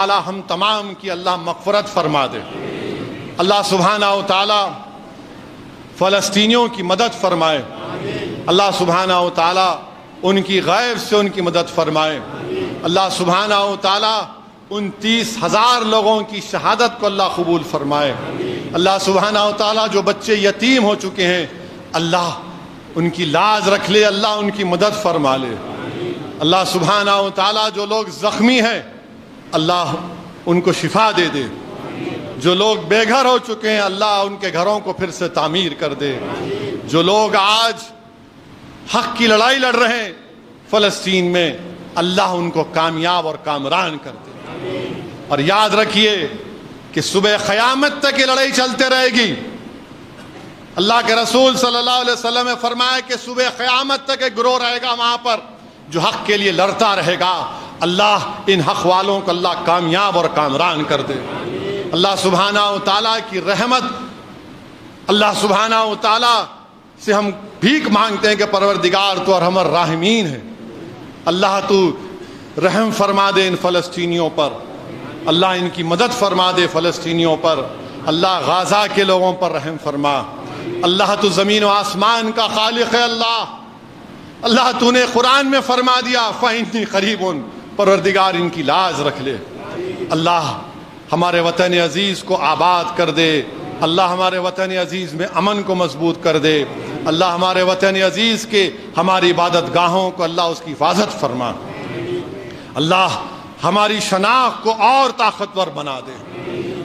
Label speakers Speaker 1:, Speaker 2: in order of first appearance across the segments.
Speaker 1: اللہ ہم تمام کی اللہ مغفرت فرما دے۔ اللہ سبحانہ و تعالی فلسطینیوں کی مدد فرمائے۔ اللہ سبحانہ و تعالی ان کی غیب سے ان کی مدد فرمائے۔ اللہ سبحانہ و تعالی ان 30,000 لوگوں کی شہادت کو اللہ قبول فرمائے۔ اللہ سبحانہ و تعالی جو بچے یتیم ہو چکے ہیں اللہ ان کی لاج رکھ لے، اللہ ان کی مدد فرما لے۔ اللہ سبحانہ و تعالی جو لوگ زخمی ہیں اللہ ان کو شفا دے دے۔ جو لوگ بے گھر ہو چکے ہیں اللہ ان کے گھروں کو پھر سے تعمیر کر دے۔ جو لوگ آج حق کی لڑائی لڑ رہے ہیں فلسطین میں اللہ ان کو کامیاب اور کامران کر دے۔ اور یاد رکھیے کہ صبح قیامت تک یہ لڑائی چلتے رہے گی۔ اللہ کے رسول صلی اللہ علیہ وسلم نے فرمایا کہ صبح قیامت تک ایک گروہ رہے گا وہاں پر جو حق کے لیے لڑتا رہے گا۔ اللہ ان حق والوں کو اللہ کامیاب اور کامران کر دے۔ اللہ سبحانہ و تعالیٰ کی رحمت، اللہ سبحانہ و تعالیٰ سے ہم بھیک مانگتے ہیں کہ پروردگار تو ارحم الراحمین ہے۔ اللہ تو رحم فرما دے ان فلسطینیوں پر، اللہ ان کی مدد فرما دے فلسطینیوں پر، اللہ غزہ کے لوگوں پر رحم فرما۔ اللہ تو زمین و آسمان کا خالق ہے۔ اللہ تو نے قرآن میں فرما دیا فإنی قریب، پروردگار ان کی لاج رکھ لے۔ اللہ ہمارے وطن عزیز کو آباد کر دے۔ اللہ ہمارے وطن عزیز میں امن کو مضبوط کر دے۔ اللہ ہمارے وطن عزیز کے ہماری عبادت گاہوں کو اللہ اس کی حفاظت فرما۔ اللہ ہماری شناخت کو اور طاقتور بنا دے۔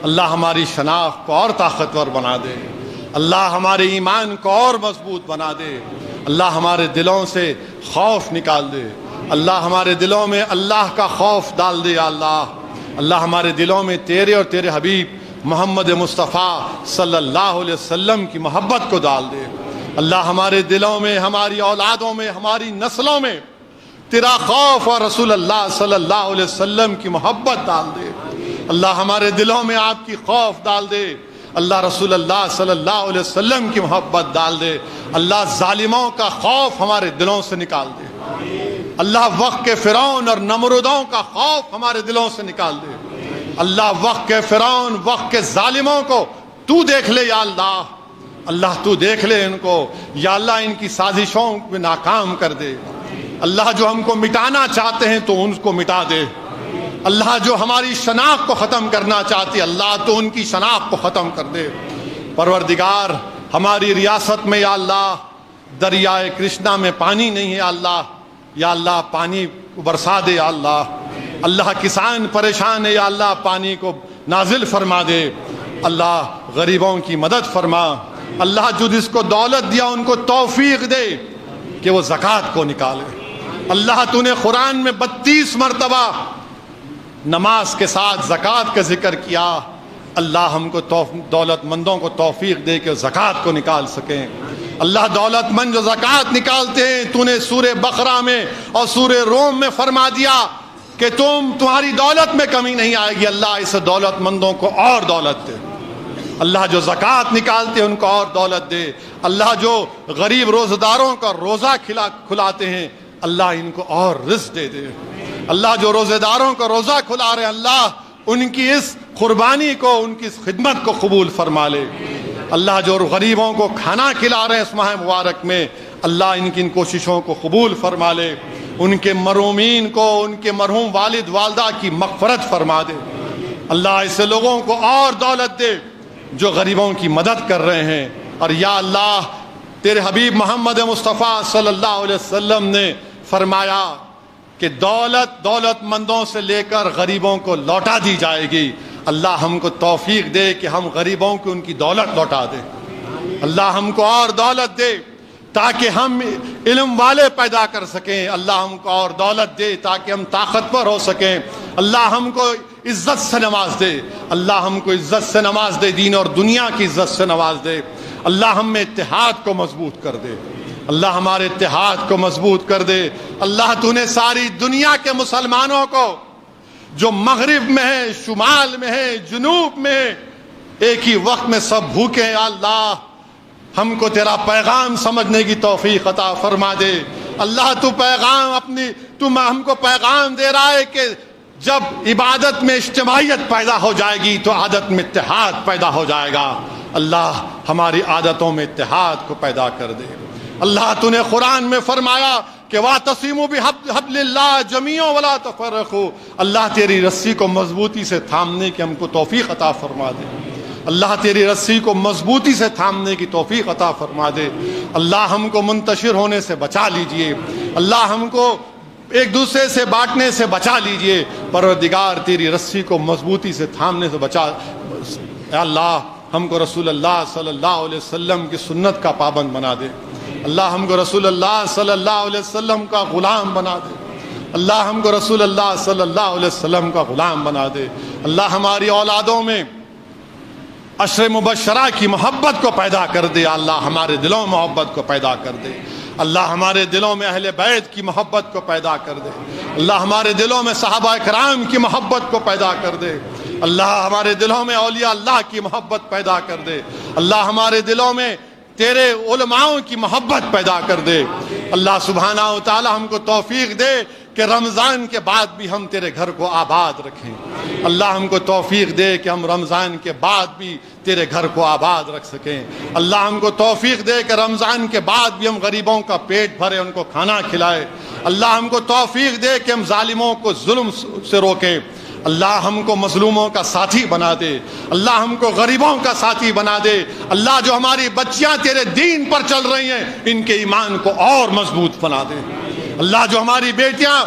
Speaker 1: اللہ ہماری شناخت کو اور طاقتور بنا دے۔ اللہ ہمارے ایمان کو اور مضبوط بنا دے۔ اللہ ہمارے دلوں سے خوف نکال دے۔ اللہ ہمارے دلوں میں اللہ کا خوف ڈال دے۔ یا اللہ اللہ ہمارے دلوں میں تیرے اور تیرے حبیب محمد مصطفیٰ صلی اللہ علیہ وسلم کی محبت کو ڈال دے۔ اللہ ہمارے دلوں میں، ہماری اولادوں میں، ہماری نسلوں میں تیرا خوف اور رسول اللہ صلی اللہ علیہ وسلم کی محبت ڈال دے۔ اللہ ہمارے دلوں میں آپ کی خوف ڈال دے۔ اللہ رسول اللہ صلی اللہ علیہ وسلم کی محبت ڈال دے۔ اللہ ظالموں کا خوف ہمارے دلوں سے نکال دے۔ اللہ وقت کے فرعون اور نمرودوں کا خوف ہمارے دلوں سے نکال دے۔ اللہ وقت کے فرعون، وقت کے ظالموں کو تو دیکھ لے یا اللہ۔ اللہ تو دیکھ لے ان کو یا اللہ، ان کی سازشوں میں ناکام کر دے۔ اللہ جو ہم کو مٹانا چاہتے ہیں تو ان کو مٹا دے۔ اللہ جو ہماری شناخت کو ختم کرنا چاہتی ہے اللہ تو ان کی شناخت کو ختم کر دے۔ پروردگار ہماری ریاست میں یا اللہ دریائے کرشنا میں پانی نہیں ہے اللہ، یا اللہ پانی برسا دے۔ یا اللہ اللہ کسان پریشان ہے یا اللہ پانی کو نازل فرما دے۔ اللہ غریبوں کی مدد فرما۔ اللہ جو جس کو دولت دیا ان کو توفیق دے کہ وہ زکوٰۃ کو نکالے۔ اللہ تو نے قرآن میں 32 مرتبہ نماز کے ساتھ زکوٰۃ کا ذکر کیا۔ اللہ ہم کو دولت مندوں کو توفیق دے کہ زکوٰۃ کو نکال سکیں۔ اللہ دولت مند جو زکوٰۃ نکالتے ہیں تو نے سورہ بقرہ میں اور سورہ روم میں فرما دیا کہ تمہاری دولت میں کمی نہیں آئے گی۔ اللہ اس دولت مندوں کو اور دولت دے۔ اللہ جو زکوٰۃ نکالتے ہیں ان کو اور دولت دے۔ اللہ جو غریب روزہ داروں کا روزہ کھلاتے ہیں اللہ ان کو اور رزق دے دے۔ اللہ جو روزہ داروں کا روزہ کھلا رہے ہیں اللہ ان کی اس قربانی کو، ان کی اس خدمت کو قبول فرما لے۔ اللہ جو غریبوں کو کھانا کھلا رہے ہیں اس ماہ مبارک میں اللہ ان کی ان کوششوں کو قبول فرما لے۔ ان کے مرحومین کو، ان کے مرحوم والد والدہ کی مغفرت فرما دے۔ اللہ ایسے لوگوں کو اور دولت دے جو غریبوں کی مدد کر رہے ہیں۔ اور یا اللہ تیرے حبیب محمد مصطفیٰ صلی اللہ علیہ وسلم نے فرمایا کہ دولت مندوں سے لے کر غریبوں کو لوٹا دی جائے گی۔ اللہ ہم کو توفیق دے کہ ہم غریبوں کو ان کی دولت لوٹا دے۔ اللہ ہم کو اور دولت دے تاکہ ہم علم والے پیدا کر سکیں۔ اللہ ہم کو اور دولت دے تاکہ ہم طاقتور ہو سکیں۔ اللہ ہم کو عزت سے نواز دے۔ اللہ ہم کو عزت سے نواز دے، دین اور دنیا کی عزت سے نواز دے۔ اللہ ہم میں اتحاد کو مضبوط کر دے۔ اللہ ہمارے اتحاد کو مضبوط کر دے۔ اللہ تو نے ساری دنیا کے مسلمانوں کو جو مغرب میں ہے، شمال میں ہے، جنوب میں ہے، ایک ہی وقت میں سب بھوکے ہیں۔ اللہ ہم کو تیرا پیغام سمجھنے کی توفیق عطا فرما دے۔ اللہ تو پیغام ہم کو پیغام دے رہا ہے کہ جب عبادت میں اجتماعیت پیدا ہو جائے گی تو عادت میں اتحاد پیدا ہو جائے گا. اللہ ہماری عادتوں میں اتحاد کو پیدا کر دے. اللہ تو نے قرآن میں فرمایا کہ وَاعْتَصِمُوا بِحَبْلِ اللَّهِ جَمِيعًا وَلَا تَفَرَّقُوا. اللہ تیری رسی کو مضبوطی سے تھامنے کی ہم کو توفیق عطا فرما دے. اللہ تیری رسی کو مضبوطی سے تھامنے کی توفیق عطا فرما دے. اللہ ہم کو منتشر ہونے سے بچا لیجئے. اللہ ہم کو ایک دوسرے سے بانٹنے سے بچا لیجئے. پروردگار تیری رسی کو مضبوطی سے تھامنے سے بچا. اے اللہ ہم کو رسول اللہ صلی اللہ علیہ وسلم کی سنت کا پابند بنا دے. اللہ ہم کو رسول اللہ صلی اللہ علیہ وسلم کا غلام بنا دے. اللہ ہم کو رسول اللہ صلی اللہ علیہ وسلم کا غلام بنا دے. اللہ ہماری اولادوں میں عشر مبشرہ کی محبت کو پیدا کر دے. اللہ ہمارے دلوں میں محبت کو پیدا کر دے. اللہ ہمارے دلوں میں اہل بیت کی محبت کو پیدا کر دے. اللہ ہمارے دلوں میں صحابہ کرام کی محبت کو پیدا کر دے. اللہ ہمارے دلوں میں اولیاء اللہ کی محبت پیدا کر دے. اللہ ہمارے دلوں میں تیرے علماؤں کی محبت پیدا کر دے. اللہ سبحانہ و تعالی ہم کو توفیق دے کہ رمضان کے بعد بھی ہم تیرے گھر کو آباد رکھیں. اللہ ہم کو توفیق دے کہ ہم رمضان کے بعد بھی تیرے گھر کو آباد رکھ سکیں. اللہ ہم کو توفیق دے کہ رمضان کے بعد بھی ہم غریبوں کا پیٹ بھرے, ان کو کھانا کھلائے. اللہ ہم کو توفیق دے کہ ہم ظالموں کو ظلم سے روکیں. اللہ ہم کو مظلوموں کا ساتھی بنا دے. اللہ ہم کو غریبوں کا ساتھی بنا دے. اللہ جو ہماری بچیاں تیرے دین پر چل رہی ہیں ان کے ایمان کو اور مضبوط بنا دے. اللہ جو ہماری بیٹیاں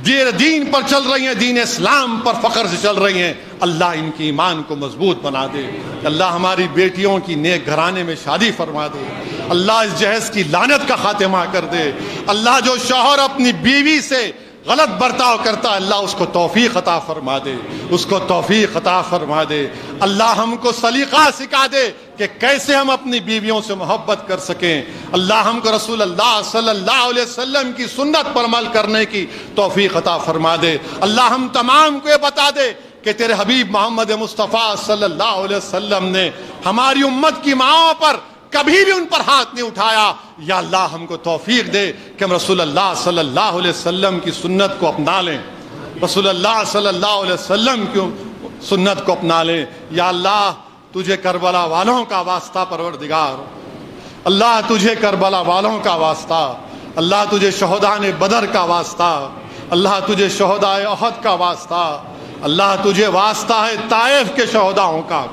Speaker 1: دین پر چل رہی ہیں, دین اسلام پر فخر سے چل رہی ہیں, اللہ ان کی ایمان کو مضبوط بنا دے. اللہ ہماری بیٹیوں کی نیک گھرانے میں شادی فرما دے. اللہ اس جہیز کی لعنت کا خاتمہ کر دے. اللہ جو شوہر اپنی بیوی سے غلط برتاؤ کرتا ہے اللہ اس کو توفیق عطا فرما دے. اس کو توفیق عطا فرما دے. اللہ ہم کو سلیقہ سکھا دے کہ کیسے ہم اپنی بیویوں سے محبت کر سکیں. اللہ ہم کو رسول اللہ صلی اللہ علیہ وسلم کی سنت پر عمل کرنے کی توفیق عطا فرما دے. اللہ ہم تمام کو یہ بتا دے کہ تیرے حبیب محمد مصطفیٰ صلی اللہ علیہ وسلم نے ہماری امت کی ماؤں پر کبھی بھی ان پر ہاتھ نہیں اٹھایا. یا اللہ ہم کو توفیق دے کہ ہم رسول اللہ صلی اللہ علیہ وسلم کی سنت کو اپنا لیں. رسول اللہ صلی اللہ علیہ وسلم کی سنت کو اپنا لیں. یا اللہ تجھے کربلا والوں کا واسطہ پروردگار. اللہ تجھے کربلا والوں کا واسطہ. اللہ تجھے شہدائے بدر کا واسطہ. اللہ تجھے شہدائے احد کا واسطہ. اللہ تجھے واسطہ ہے طائف کے شہداؤں کا.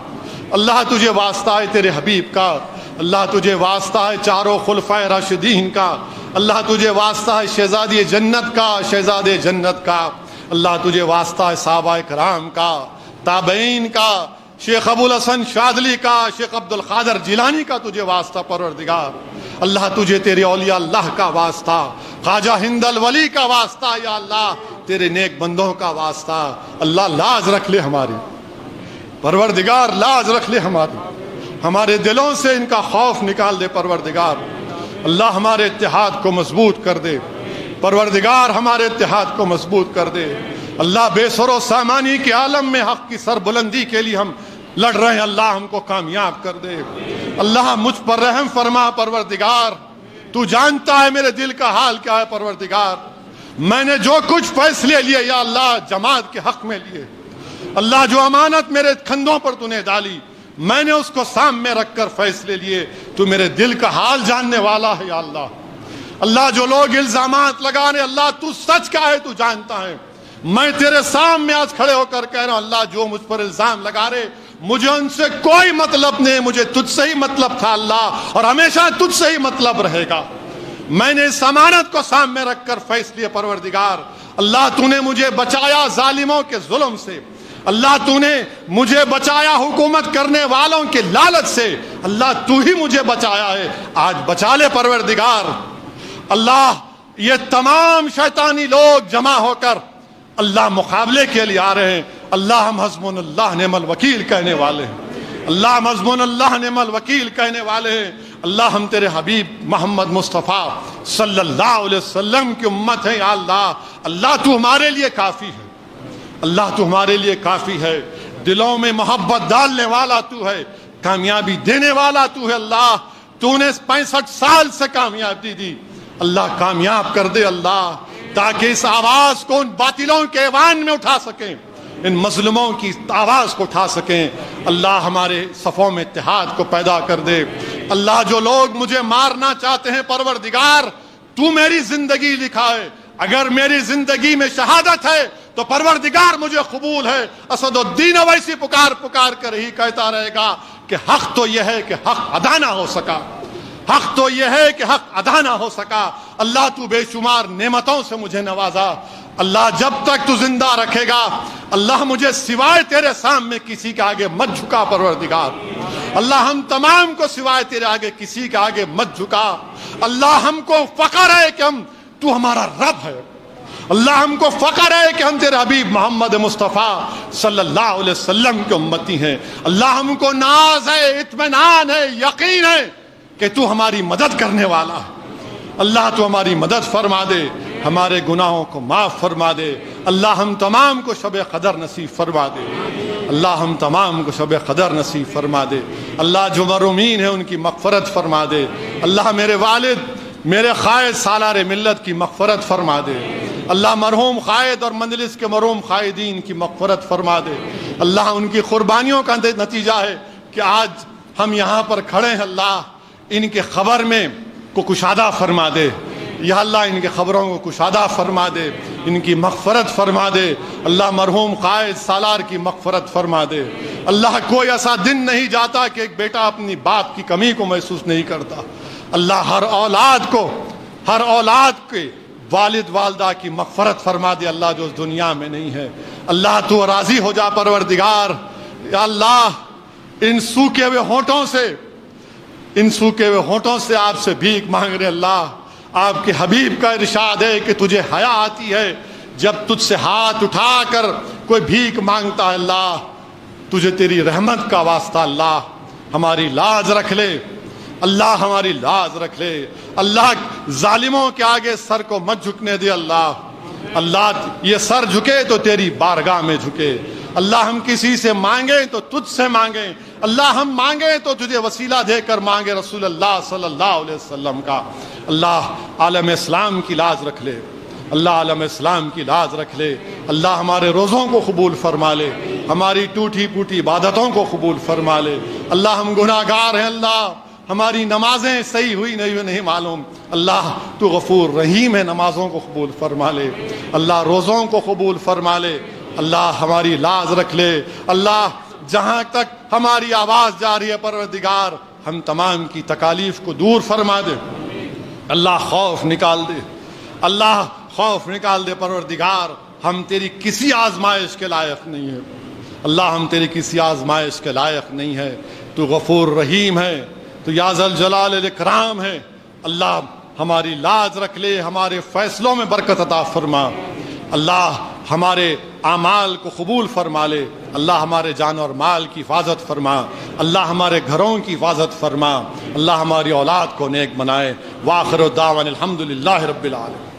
Speaker 1: اللہ تجھے واسطہ ہے تیرے حبیب کا. اللہ تجھے واسطہ ہے چاروں خلفائے راشدین کا. اللہ تجھے واسطہ ہے شہزادی جنت کا, شہزادے جنت کا. اللہ تجھے واسطہ ہے صحابہ کرام کا, تابعین کا, شیخ ابو الحسن شاذلی کا, شیخ عبد القادر جیلانی کا تجھے واسطہ پروردگار. اللہ تجھے تیرے اولیاء اللہ کا واسطہ, خواجہ ہند الولی کا واسطہ. یا اللہ تیرے نیک بندوں کا واسطہ. اللہ لاز رکھ لے ہماری, پروردگار لاز رکھ لے ہماری. ہمارے دلوں سے ان کا خوف نکال دے پروردگار. اللہ ہمارے اتحاد کو مضبوط کر دے پروردگار. ہمارے اتحاد کو مضبوط کر دے. اللہ بے سر و سامانی کے عالم میں حق کی سر بلندی کے لیے ہم لڑ رہے ہیں. اللہ ہم کو کامیاب کر دے. اللہ مجھ پر رحم فرما پروردگار. تو جانتا ہے میرے دل کا حال کیا ہے پروردگار. میں نے جو کچھ فیصلے لیے یا اللہ جماعت کے حق میں لیے, اللہ جو امانت میرے کندھوں پر تو نے ڈالی میں نے اس کو سامنے رکھ کر فیصلے لیے. تو میرے دل کا حال جاننے والا ہے یا اللہ. اللہ جو لوگ الزامات لگانے, اللہ تو سچ کا ہے, تو جانتا ہے. میں تیرے سامنے آج کھڑے ہو کر کہہ رہا ہوں اللہ جو مجھ پر الزام لگا رہے مجھے ان سے کوئی مطلب نہیں, مجھے تجھ سے ہی مطلب تھا اللہ, اور ہمیشہ تجھ سے ہی مطلب رہے گا. میں نے اس امانت کو سامنے رکھ کر فیصلے پروردگار. اللہ تو نے مجھے بچایا ظالموں کے ظلم سے. اللہ تو نے مجھے بچایا حکومت کرنے والوں کے لالچ سے. اللہ تو ہی مجھے بچایا ہے, آج بچا لے پروردگار. اللہ یہ تمام شیطانی لوگ جمع ہو کر اللہ مقابلے کے لیے آ رہے ہیں. اللہ ہم حسبنا اللہ نعم الوکیل کہنے والے ہیں. اللہ ہم حسبنا اللہ نعم الوکیل کہنے والے ہیں. اللہ ہم تیرے حبیب محمد مصطفیٰ صلی اللہ علیہ وسلم کی امت ہے. یا اللہ اللہ تو ہمارے لیے کافی ہے. اللہ تو ہمارے لیے کافی ہے. دلوں میں محبت ڈالنے والا تو ہے, کامیابی دینے والا تو ہے. اللہ تو نے 65 سال سے کامیابی دی. اللہ کامیاب کر دے. اللہ تاکہ اس آواز کو ان باطلوں کے ایوان میں اٹھا سکیں، ان مظلوموں کی آواز کو اٹھا سکیں۔ اللہ ہمارے صفوں میں اتحاد کو پیدا کر دے۔ اللہ جو لوگ مجھے مارنا چاہتے ہیں پروردگار تو میری زندگی لکھائے، اگر میری زندگی میں شہادت ہے تو پروردگار مجھے قبول ہے۔ اسد الدین اویسی پکار پکار کر ہی کہتا رہے گا کہ حق تو یہ ہے کہ حق ادا نہ ہو سکا، حق تو یہ ہے کہ حق ادا نہ ہو سکا۔ اللہ تو بے شمار نعمتوں سے مجھے نوازا، اللہ جب تک تو زندہ رکھے گا اللہ مجھے سوائے تیرے سامنے کسی کے آگے مت جھکا پروردگار۔ اللہ ہم تمام کو سوائے تیرے آگے کسی کے آگے مت جھکا۔ اللہ ہم کو فخر ہے کہ تو ہمارا رب ہے، اللہ ہم کو فخر ہے کہ ہم تیرے حبیب محمد مصطفیٰ صلی اللہ علیہ وسلم کے امتی ہیں۔ اللہ ہم کو ناز ہے، اطمینان ہے، یقین ہے کہ تو ہماری مدد کرنے والا ہے۔ اللہ تو ہماری مدد فرما دے، ہمارے گناہوں کو معاف فرما دے۔ اللہ ہم تمام کو شب قدر نصیب فرما دے، اللہ ہم تمام کو شب قدر نصیب فرما دے۔ اللہ جو مرحومین ہیں ان کی مغفرت فرما دے۔ اللہ میرے والد میرے قائد سالار ملت کی مغفرت فرما دے۔ اللہ مرحوم قائد اور مجلس کے مرحوم قائدین کی مغفرت فرما دے۔ اللہ ان کی قربانیوں کا نتیجہ ہے کہ آج ہم یہاں پر کھڑے ہیں۔ اللہ ان کے خبر میں کو کشادہ فرما دے، یا اللہ ان کے خبروں کو کشادہ فرما دے، ان کی مغفرت فرما دے۔ اللہ مرحوم قائد سالار کی مغفرت فرما دے۔ اللہ کوئی ایسا دن نہیں جاتا کہ ایک بیٹا اپنی باپ کی کمی کو محسوس نہیں کرتا۔ اللہ ہر اولاد کے والد والدہ کی مغفرت فرما دے، اللہ جو اس دنیا میں نہیں ہے۔ اللہ تو راضی ہو جا پروردگار۔ یا اللہ ان سوکھے ہوئے ہونٹوں سے آپ سے بھیک مانگ رہے۔ اللہ آپ کے حبیب کا ارشاد ہے کہ تجھے حیا آتی ہے جب تجھ سے ہاتھ اٹھا کر کوئی بھیک مانگتا ہے۔ اللہ تجھے تیری رحمت کا واسطہ اللہ ہماری لاج رکھ لے، اللہ ہماری لاج رکھ لے۔ اللہ ظالموں کے آگے سر کو مت جھکنے دے۔ اللہ یہ سر جھکے تو تیری بارگاہ میں جھکے۔ اللہ ہم کسی سے مانگیں تو تجھ سے مانگیں، اللہ ہم مانگیں تو تجھے وسیلہ دے کر مانگے رسول اللہ صلی اللہ علیہ وسلم کا۔ اللہ عالم اسلام کی لاج رکھ لے، اللہ عالم اسلام کی لاج رکھ لے۔ اللہ ہمارے روزوں کو قبول فرما لے، ہماری ٹوٹی پوٹی عبادتوں کو قبول فرما لے۔ اللہ ہم گناہ گار ہیں، اللہ ہماری نمازیں صحیح ہوئی نہیں معلوم، اللہ تو غفور رحیم ہے، نمازوں کو قبول فرما لے، اللہ روزوں کو قبول فرما لے۔ اللہ ہماری لاز رکھ لے۔ اللہ جہاں تک ہماری آواز جا رہی ہے پروردگار ہم تمام کی تکالیف کو دور فرما دے۔ اللہ خوف نکال دے، اللہ خوف نکال دے پروردگار۔ ہم تیری کسی آزمائش کے لائق نہیں ہیں، اللہ ہم تیری کسی آزمائش کے لائق نہیں ہے۔ تو غفور رحیم ہے، تو یا ذل جلال الاکرام ہے۔ اللہ ہماری لاج رکھ لے، ہمارے فیصلوں میں برکت عطا فرما۔ اللہ ہمارے اعمال کو قبول فرما لے، اللہ ہمارے جان اور مال کی حفاظت فرما، اللہ ہمارے گھروں کی حفاظت فرما، اللہ ہماری اولاد کو نیک بنائے۔ وآخر دعوانا الحمدللہ رب العالمین۔